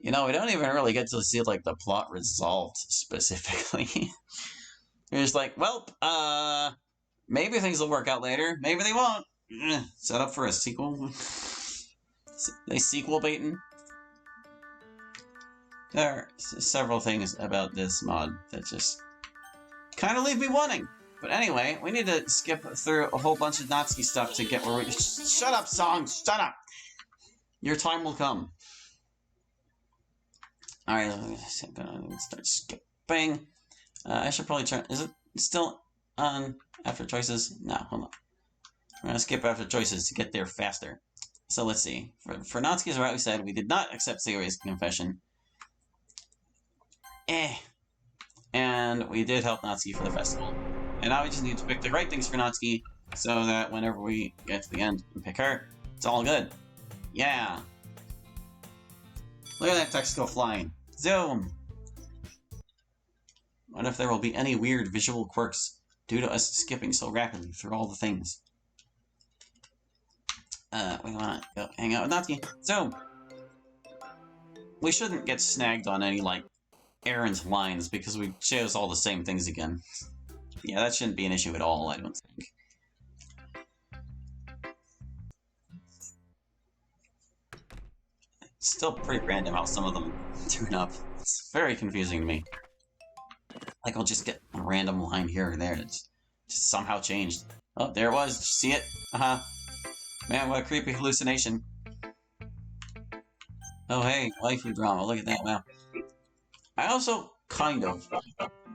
You know, we don't even really get to see, like, the plot resolved specifically. You're just like, well, maybe things will work out later. Maybe they won't. Set up for a sequel? They sequel baiting? There are several things about this mod that just kind of leave me wanting. But anyway, we need to skip through a whole bunch of Natsuki stuff to get where we... Shut up, song! Shut up! Your time will come. Alright, I'm gonna start skipping. I should probably turn... Is it still on after choices? No, hold on. I'm gonna skip after choices to get there faster. So let's see. For Natsuki's route, we said we did not accept Sayori's confession. And we did help Natsuki for the festival. And now we just need to pick the right things for Natsuki, so that whenever we get to the end and pick her, it's all good. Yeah! Look at that text go flying. Zoom! What if there will be any weird visual quirks due to us skipping so rapidly through all the things? We wanna go hang out with Natsuki. Zoom! We shouldn't get snagged on any, like, errand lines because we chose all the same things again. Yeah, that shouldn't be an issue at all, I don't think. It's still pretty random how some of them turn up. It's very confusing to me. Like, I'll just get a random line here or there that's just somehow changed. Oh, there it was. Did you see it? Man, what a creepy hallucination. Oh, hey, waifu drama. Look at that. Wow. I also kind of,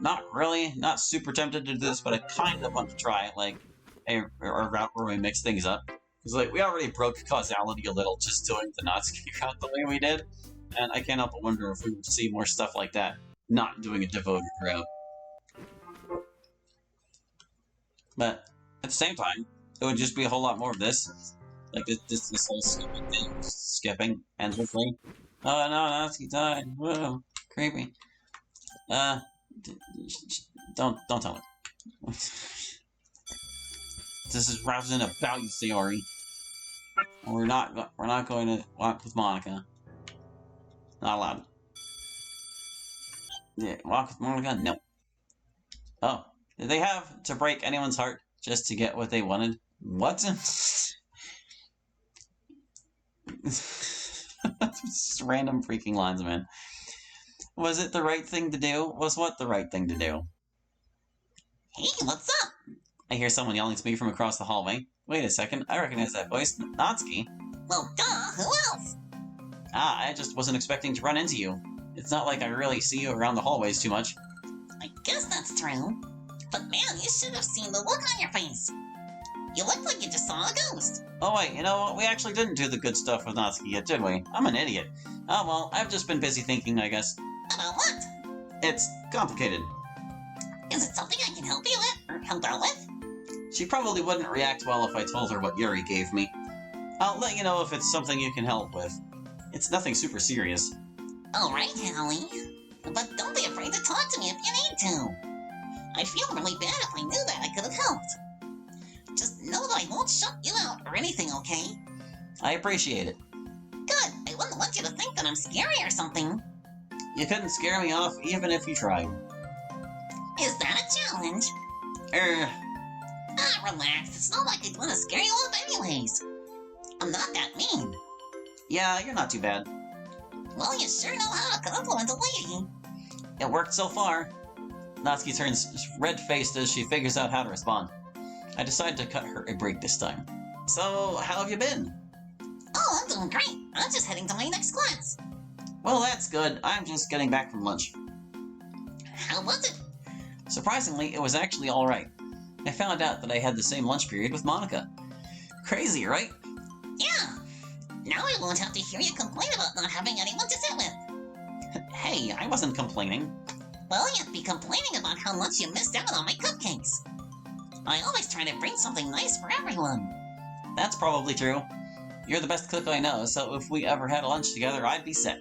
not really, not super tempted to do this, but I kind of want to try, like, a route where we mix things up. Because, like, we already broke causality a little just doing the Natsuki route the way we did, and I can't help but wonder if we would see more stuff like that, not doing a devoted route. But, at the same time, it would just be a whole lot more of this. Like, this whole skipping thing, skipping endlessly. Oh no, Natsuki died. Whoa, creepy. Don't tell me. This is rather than about you, Sayori. We're not going to walk with Monica. Not allowed. Yeah, walk with Monica? No. Oh, did they have to break anyone's heart just to get what they wanted? What? Just random freaking lines, man. Was it the right thing to do? Was what the right thing to do? Hey, what's up? I hear someone yelling to me from across the hallway. Wait a second, I recognize that voice. Natsuki. Well, duh, who else? I just wasn't expecting to run into you. It's not like I really see you around the hallways too much. I guess that's true. But man, you should have seen the look on your face. You look like you just saw a ghost. Oh wait, you know what? We actually didn't do the good stuff with Natsuki yet, did we? I'm an idiot. Oh well, I've just been busy thinking, I guess. About what? It's complicated. Is it something I can help you with? Or help out with? She probably wouldn't react well if I told her what Yuri gave me. I'll let you know if it's something you can help with. It's nothing super serious. Alright, Hallie. But don't be afraid to talk to me if you need to. I feel really bad if I knew that I could have helped. Just know that I won't shut you out or anything, okay? I appreciate it. Good. I wouldn't want you to think that I'm scary or something. You couldn't scare me off even if you tried. Is that a challenge? Relax. It's not like I'd want to scare you off anyways. I'm not that mean. Yeah, you're not too bad. Well, you sure know how to compliment a lady. It worked so far. Natsuki turns red-faced as she figures out how to respond. I decide to cut her a break this time. So, how have you been? Oh, I'm doing great. I'm just heading to my next class. Well, that's good. I'm just getting back from lunch. How was it? Surprisingly, it was actually alright. I found out that I had the same lunch period with Monica. Crazy, right? Yeah. Now I won't have to hear you complain about not having anyone to sit with. Hey, I wasn't complaining. Well, you'd be complaining about how much you missed out on my cupcakes. I always try to bring something nice for everyone. That's probably true. You're the best cook I know, so if we ever had lunch together, I'd be set.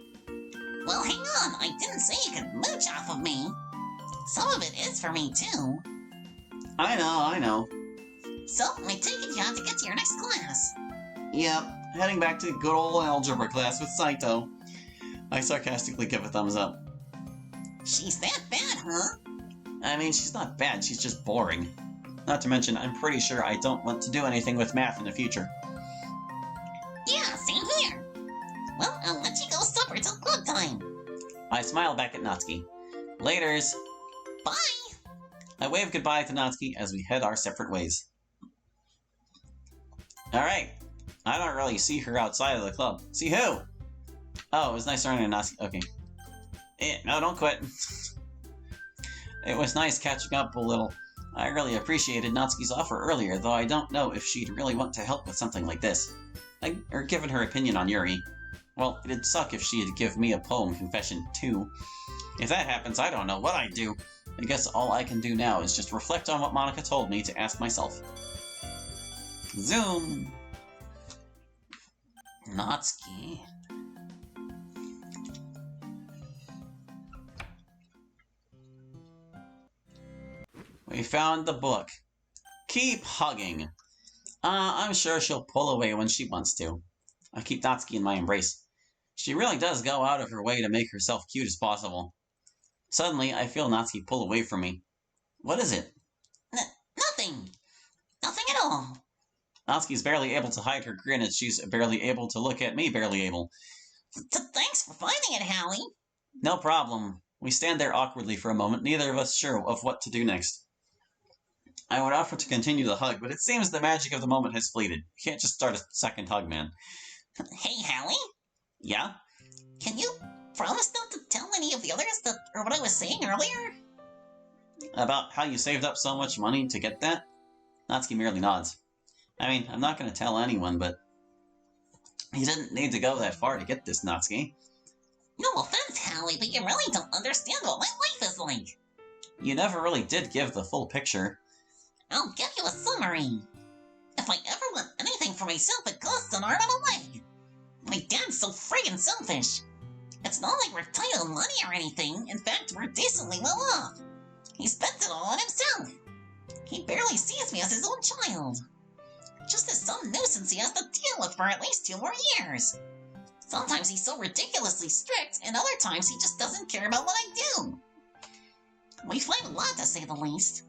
Well, hang on. I didn't say you could mooch off of me. Some of it is for me, too. I know. So, I take it you have to get to your next class. Yep, heading back to good old algebra class with Saito. I sarcastically give a thumbs up. She's that bad, huh? I mean, she's not bad, she's just boring. Not to mention, I'm pretty sure I don't want to do anything with math in the future. Yeah, same here. Well, I'll let you go supper till club time. I smile back at Natsuki. Laters. Bye! I wave goodbye to Natsuki as we head our separate ways. Alright. I don't really see her outside of the club. See who? Oh, it was nice running to Natsuki. Okay. No, don't quit. It was nice catching up a little. I really appreciated Natsuki's offer earlier, though I don't know if she'd really want to help with something like this. Or given her opinion on Yuri. Well, it'd suck if she'd give me a poem confession, too. If that happens, I don't know what I'd do. I guess all I can do now is just reflect on what Monika told me to ask myself. Zoom! Natsuki. We found the book. Keep hugging. I'm sure she'll pull away when she wants to. I keep Natsuki in my embrace. She really does go out of her way to make herself cute as possible. Suddenly, I feel Natsuki pull away from me. What is it? Nothing. Nothing at all. Natsuki's barely able to hide her grin as she's barely able to look at me barely able. Thanks for finding it, Hallie. No problem. We stand there awkwardly for a moment, neither of us sure of what to do next. I would offer to continue the hug, but it seems the magic of the moment has fleeted. You can't just start a second hug, man. Hey, Hallie? Yeah? Can you promise not to tell any of the others or what I was saying earlier? About how you saved up so much money to get that? Natsuki merely nods. I mean, I'm not going to tell anyone, but you didn't need to go that far to get this, Natsuki. No offense, Hallie, but you really don't understand what my life is like. You never really did give the full picture. I'll give you a summary. If I ever want anything for myself, it costs an arm and a leg. My dad's so friggin' selfish. It's not like we're tight on money or anything. In fact, we're decently well off. He spends it all on himself. He barely sees me as his own child. Just as some nuisance he has to deal with for at least 2 more years. Sometimes he's so ridiculously strict, and other times he just doesn't care about what I do. We fight a lot, to say the least.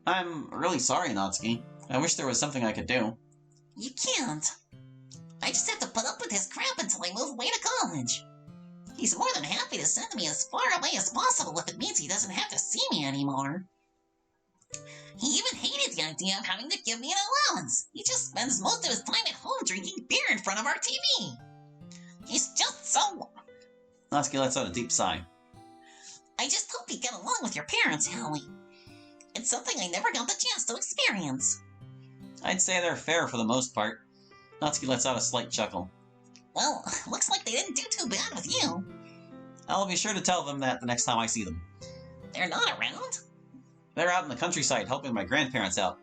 I'm really sorry, Natsuki. I wish there was something I could do. You can't. I just have to put up with his crap until I move away to college. He's more than happy to send me as far away as possible if it means he doesn't have to see me anymore. He even hated the idea of having to give me an allowance. He just spends most of his time at home drinking beer in front of our TV. He's just so... Natsuki lets out a deep sigh. I just hope you get along with your parents, Hallie. It's something I never got the chance to experience. I'd say they're fair for the most part. Natsuki lets out a slight chuckle. Well, looks like they didn't do too bad with you. I'll be sure to tell them that the next time I see them. They're not around? They're out in the countryside helping my grandparents out.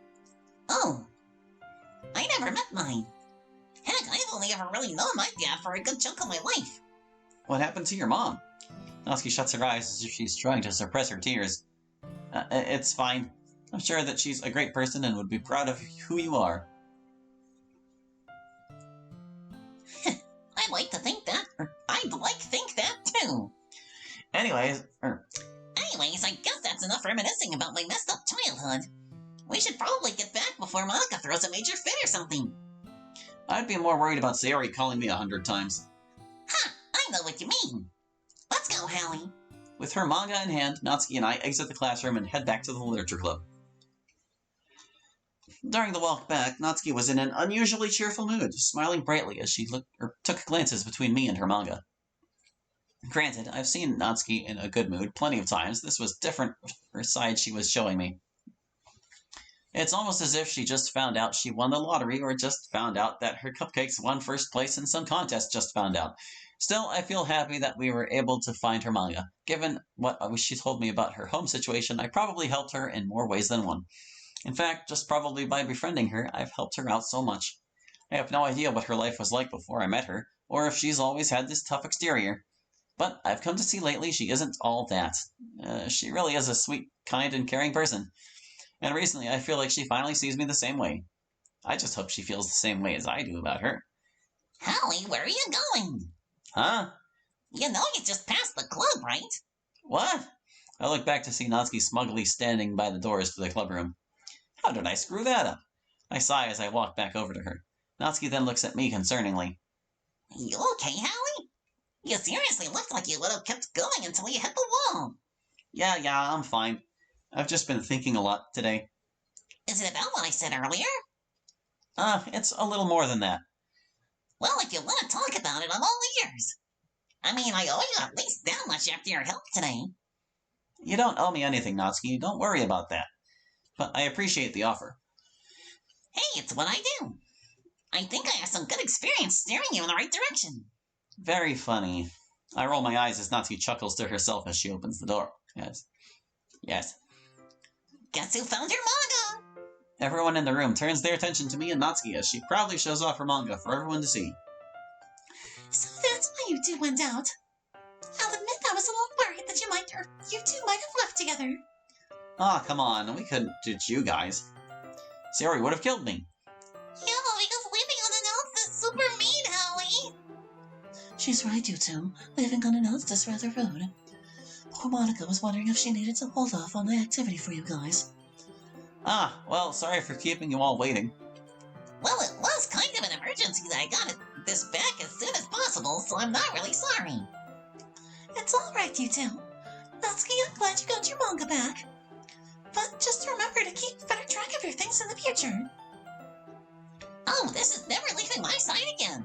Oh. I never met mine. Heck, I've only ever really known my dad for a good chunk of my life. What happened to your mom? Natsuki shuts her eyes as if she's trying to suppress her tears. It's fine. I'm sure that she's a great person and would be proud of who you are. I'd like to think that too. Anyways, I guess that's enough reminiscing about my messed up childhood. We should probably get back before Monika throws a major fit or something. I'd be more worried about Sayori calling me 100 times. Ha! I know what you mean. Let's go, Hallie. With her manga in hand, Natsuki and I exit the classroom and head back to the literature club. During the walk back, Natsuki was in an unusually cheerful mood, smiling brightly as she took glances between me and her manga. Granted, I've seen Natsuki in a good mood plenty of times. This was different from her side she was showing me. It's almost as if she just found out she won the lottery or just found out that her cupcakes won first place in some contest just found out. Still, I feel happy that we were able to find her manga. Given what she told me about her home situation, I probably helped her in more ways than one. In fact, just probably by befriending her, I've helped her out so much. I have no idea what her life was like before I met her, or if she's always had this tough exterior. But I've come to see lately she isn't all that. She really is a sweet, kind, and caring person. And recently I feel like she finally sees me the same way. I just hope she feels the same way as I do about her. Hallie, where are you going? Huh? You know you just passed the club, right? What? I look back to see Natsuki smugly standing by the doors to the clubroom. How did I screw that up? I sigh as I walk back over to her. Natsuki then looks at me concerningly. You okay, Hallie? You seriously looked like you would have kept going until you hit the wall. Yeah, I'm fine. I've just been thinking a lot today. Is it about what I said earlier? It's a little more than that. Well, if you want to talk about it, I'm all ears. I mean, I owe you at least that much after your help today. You don't owe me anything, Natsuki. Don't worry about that. But I appreciate the offer. Hey, it's what I do. I think I have some good experience steering you in the right direction. Very funny. I roll my eyes as Natsuki chuckles to herself as she opens the door. Yes. Guess who found your manga? Everyone in the room turns their attention to me and Natsuki as she proudly shows off her manga for everyone to see. So that's why you two went out. I'll admit I was a little worried that you two might have left together. Ah, come on, we couldn't ditch you guys. Sayori would have killed me. Yeah, because leaving unannounced is super mean, Hallie. She's right, you two. Leaving unannounced is rather rude. Poor Monica was wondering if she needed to hold off on the activity for you guys. Ah, well, sorry for keeping you all waiting. Well, it was kind of an emergency that I got this back as soon as possible, so I'm not really sorry. It's alright, you two. Natsuki, I'm glad you got your manga back. But just remember to keep better track of your things in the future. Oh, this is never leaving my side again.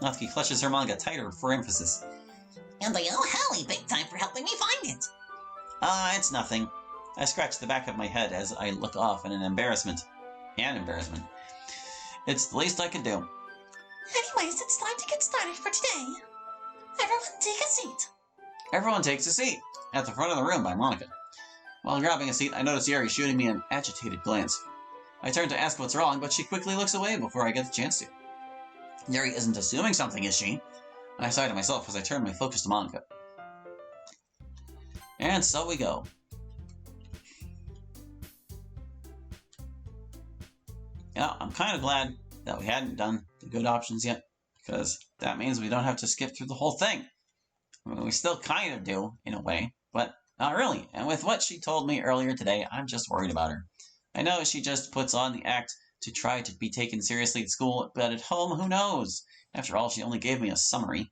Natsuki clutches her manga tighter for emphasis. And I owe Hallie big time for helping me find it. It's nothing. I scratch the back of my head as I look off in embarrassment. It's the least I could do. Anyways, it's time to get started for today. Everyone take a seat. Everyone takes a seat at the front of the room by Monica. While grabbing a seat, I notice Yuri shooting me an agitated glance. I turn to ask what's wrong, but she quickly looks away before I get the chance to. Yuri isn't assuming something, is she? I sigh to myself as I turn my focus to Monica. And so we go. Yeah, I'm kind of glad that we hadn't done the good options yet, because that means we don't have to skip through the whole thing. I mean, we still kind of do, in a way, but not really. And with what she told me earlier today, I'm just worried about her. I know she just puts on the act to try to be taken seriously at school, but at home, who knows? After all, she only gave me a summary.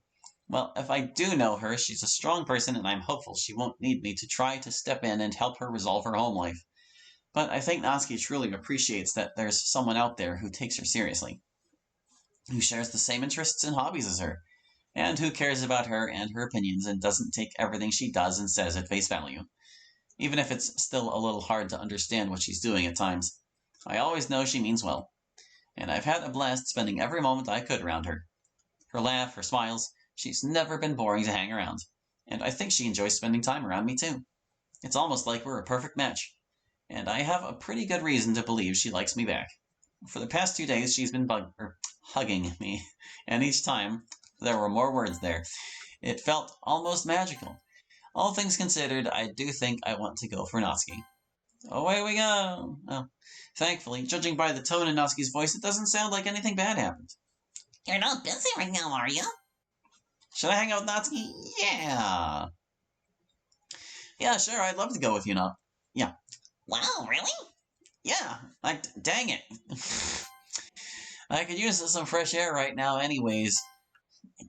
Well, if I do know her, she's a strong person, and I'm hopeful she won't need me to try to step in and help her resolve her home life. But I think Natsuki truly appreciates that there's someone out there who takes her seriously, who shares the same interests and hobbies as her, and who cares about her and her opinions and doesn't take everything she does and says at face value, even if it's still a little hard to understand what she's doing at times. I always know she means well, and I've had a blast spending every moment I could around her. Her laugh, her smiles, she's never been boring to hang around, and I think she enjoys spending time around me too. It's almost like we're a perfect match, and I have a pretty good reason to believe she likes me back. For the past 2 days, she's been hugging me, and each time, there were more words there. It felt almost magical. All things considered, I do think I want to go for Natsuki. Away we go! Oh, thankfully, judging by the tone in Natsuki's voice, it doesn't sound like anything bad happened. You're not busy right now, are you? Should I hang out with Natsuki? Yeah. Yeah, sure, I'd love to go with you now. Yeah. Wow, really? Yeah, dang it. I could use some fresh air right now anyways.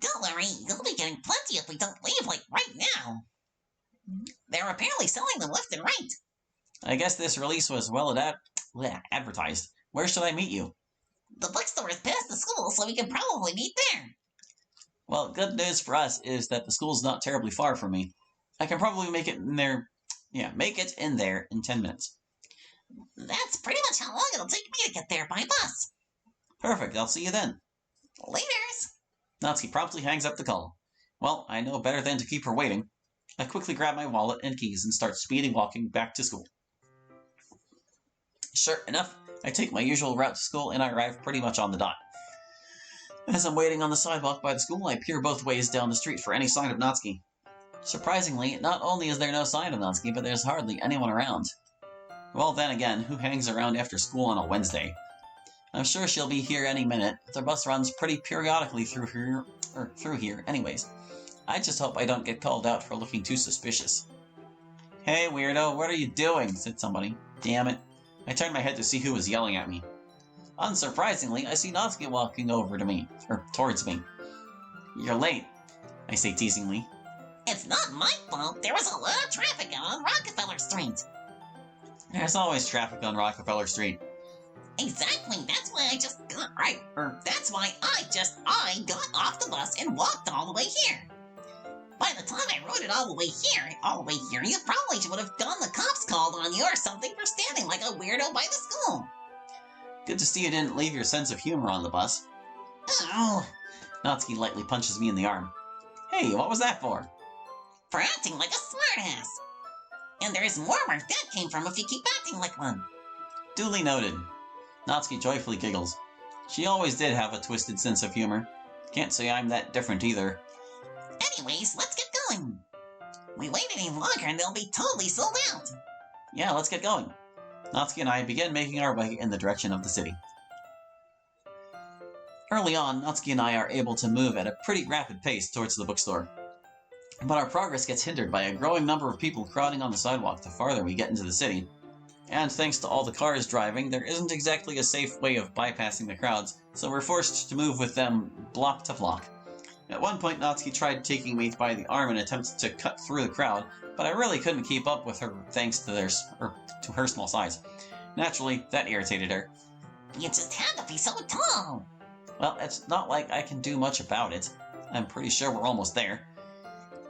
Don't worry, you'll be getting plenty if we don't leave, like, right now. They're apparently selling them left and right. I guess this release was well advertised. Where should I meet you? The bookstore is past the school, so we can probably meet there. Well, good news for us is that the school's not terribly far from me. I can probably make it in there in 10 minutes. That's pretty much how long it'll take me to get there by bus. Perfect, I'll see you then. Laters. Natsuki promptly hangs up the call. Well, I know better than to keep her waiting. I quickly grab my wallet and keys and start walking back to school. Sure enough, I take my usual route to school and I arrive pretty much on the dot. As I'm waiting on the sidewalk by the school, I peer both ways down the street for any sign of Natsuki. Surprisingly, not only is there no sign of Natsuki, but there's hardly anyone around. Well, then again, who hangs around after school on a Wednesday? I'm sure she'll be here any minute. The bus runs pretty periodically through here anyways. I just hope I don't get called out for looking too suspicious. Hey, weirdo, what are you doing? Said somebody. Damn it. I turned my head to see who was yelling at me. Unsurprisingly, I see Natsuki walking over to me, or towards me. You're late, I say teasingly. It's not my fault. There was a lot of traffic out on Rockefeller Street. There's always traffic on Rockefeller Street. Exactly. That's why I got off the bus and walked all the way here. By the time I rode it all the way here, you probably would have gotten the cops called on you or something for standing like a weirdo by the school. Good to see you didn't leave your sense of humor on the bus. Oh. Natsuki lightly punches me in the arm. Hey, what was that for? For acting like a smartass. And there's more where that came from if you keep acting like one. Duly noted. Natsuki joyfully giggles. She always did have a twisted sense of humor. Can't say I'm that different either. Anyways, let's get going. We wait any longer and they'll be totally sold out. Yeah, let's get going. Natsuki and I begin making our way in the direction of the city. Early on, Natsuki and I are able to move at a pretty rapid pace towards the bookstore. But our progress gets hindered by a growing number of people crowding on the sidewalk the farther we get into the city. And thanks to all the cars driving, there isn't exactly a safe way of bypassing the crowds, so we're forced to move with them block to block. At one point, Natsuki tried taking me by the arm in attempts to cut through the crowd, but I really couldn't keep up with her thanks to her small size. Naturally, that irritated her. You just had to be so tall. Well, it's not like I can do much about it. I'm pretty sure we're almost there.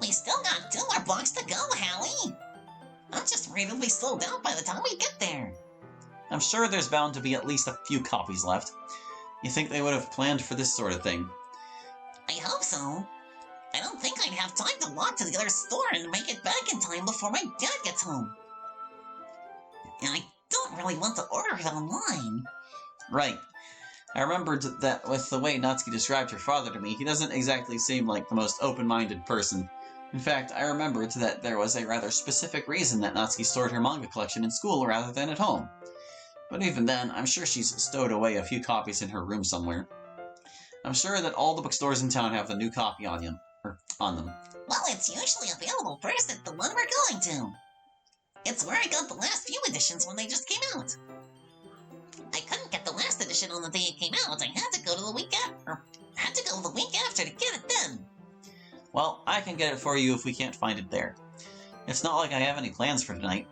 We still got 2 more blocks to go, Hallie. I'm just worried it'll be sold out by the time we get there. I'm sure there's bound to be at least a few copies left. You think they would have planned for this sort of thing? I hope so. I don't think I'd have time to walk to the other store and make it back in time before my dad gets home. And I don't really want to order it online. Right. I remembered that with the way Natsuki described her father to me, he doesn't exactly seem like the most open-minded person. In fact, I remembered that there was a rather specific reason that Natsuki stored her manga collection in school rather than at home. But even then, I'm sure she's stowed away a few copies in her room somewhere. I'm sure that all the bookstores in town have the new copy on them. Well, it's usually available first at the one we're going to. It's where I got the last few editions when they just came out. I couldn't get the last edition on the day it came out. I had to go the week after to get it then. Well, I can get it for you if we can't find it there. It's not like I have any plans for tonight.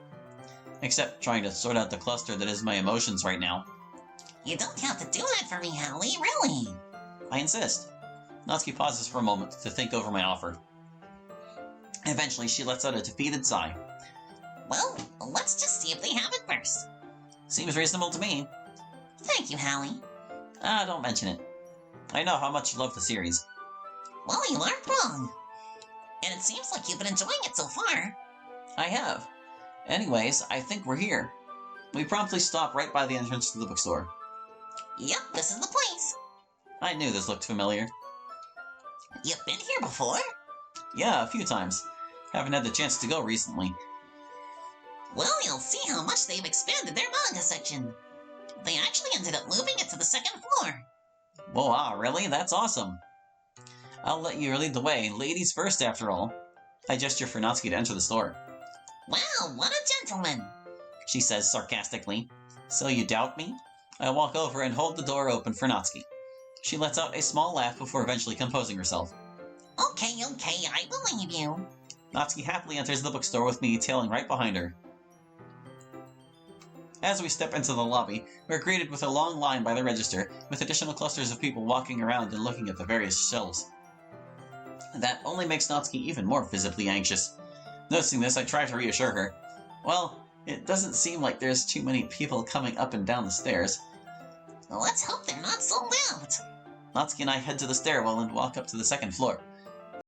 Except trying to sort out the cluster that is my emotions right now. You don't have to do that for me, Hallie, really. I insist. Natsuki pauses for a moment to think over my offer. Eventually, she lets out a defeated sigh. Well, let's just see if they have it first. Seems reasonable to me. Thank you, Hallie. Don't mention it. I know how much you love the series. Well, you aren't wrong. And it seems like you've been enjoying it so far. I have. Anyways, I think we're here. We promptly stop right by the entrance to the bookstore. Yep, this is the place. I knew this looked familiar. You've been here before? Yeah, a few times. Haven't had the chance to go recently. Well, you'll see how much they've expanded their manga section. They actually ended up moving it to the 2nd floor. Whoa, wow, really? That's awesome. I'll let you lead the way. Ladies first, after all. I gesture for Natsuki to enter the store. Wow, what a gentleman, she says sarcastically. So you doubt me? I walk over and hold the door open for Natsuki. She lets out a small laugh before eventually composing herself. Okay, I believe you. Natsuki happily enters the bookstore with me tailing right behind her. As we step into the lobby, we're greeted with a long line by the register, with additional clusters of people walking around and looking at the various shelves. That only makes Natsuki even more visibly anxious. Noticing this, I try to reassure her. Well, it doesn't seem like there's too many people coming up and down the stairs. Let's hope they're not sold out. Natsuki and I head to the stairwell and walk up to the 2nd floor.